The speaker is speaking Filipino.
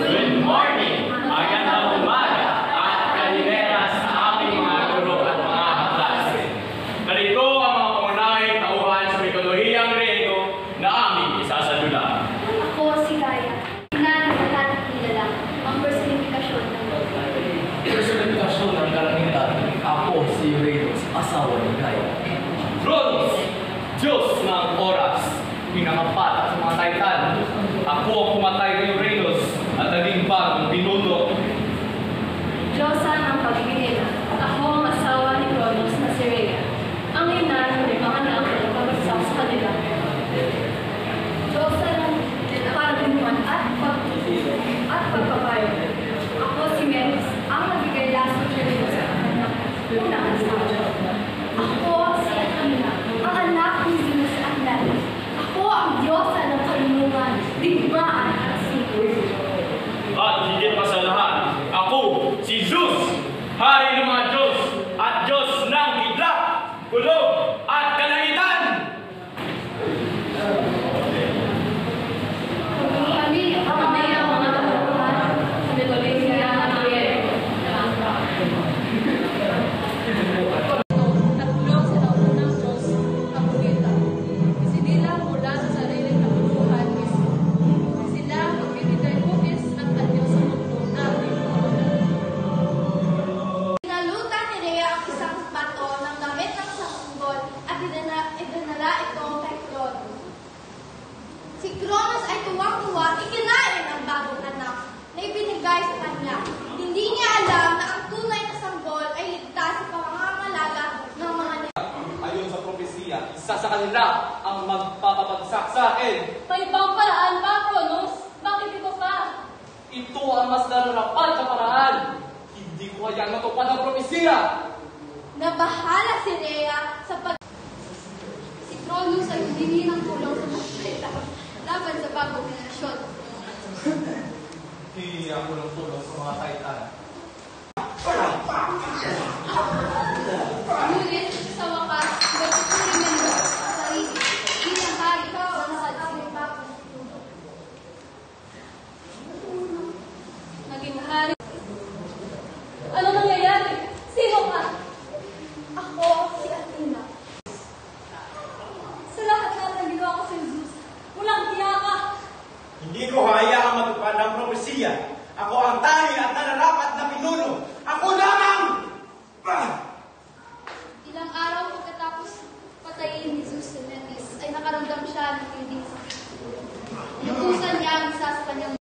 Good morning! Magandang umaga at kalimera sa aming mga guro at mga kaklase. Narito ang mga pangunahing tauhan sa mitolohiyang Griego na aming isasadula. Ako si Gaia. Tingnan sa tatlong kilala ang personifikasyon ng Gaia. Personifikasyon ng kalangitan. Ako si Uranus, asawa ni Gaia. Kronos, Diyos ng oras, pinakapat sa mga Titan. Ako ang pumatay kay Uranus at naging bagong pinuno. Diyosa ng pagiging. Ako ang asawa ni Kronos na si Rhea. Ang ina ng mga anak na pabagsak sa kanila. Diyosa ng paradigman at pagpapayo. Ako si Menes, ang nabigay lasang siya sa kanyang unang asawa. Ako si Athena, ang anak ni Zeus at Atlantis. Ako ang Diyosa ng kalunungan, digmaan at sipur. At higit pa sa lahat, ako si Zeus, hari ng mga Diyos at Diyos ng bigla, kulog at kalangitan. Kami ang mga tauhan sa mitolohiya ng Griego. Tatlong sinauna ng Diyos ang bumita. Isinila mula sa sariling kabuluhan mismo. Sila ang magbibigay bukis at anyo sa mundo natin. Pinalutan ni Rhea ang isang bato ng damit ng sanggol at idinala ito kay Kronos. Si Kronos ay tuwang-tuwa, ikinain ang bagong anak na ibinigay sa kanya. Hindi niya alam na ang tunay na sanggol ay ligtas sa pangangalaga ng mga Ayon sa propesiya, isa sa kanila ang magpapabagsak sa akin. May ibang paraan pa, Kronos? Bakit ito pa? Ito ang mas nararapat na paraan. Hindi ko hayang matupad ang propesiya. Nabahala si Rhea sa Si Kronos ay humingi ng tulong sa mga Titan laban sa bagong henerasyon. Hindi ako ng tulong sa mga Titan. Ngunit sa wakas, magpupuri niya ng sarili bilang hari sa nasaliling bagong mundo. Naging hari. Ano nangyayari? Sino ka? Ako si Athena. Sa lahat ng ginawa ko sa Zeus, walang hiya ka. Hindi ko hayaang matupad ang propesiya. Ako ang tanging at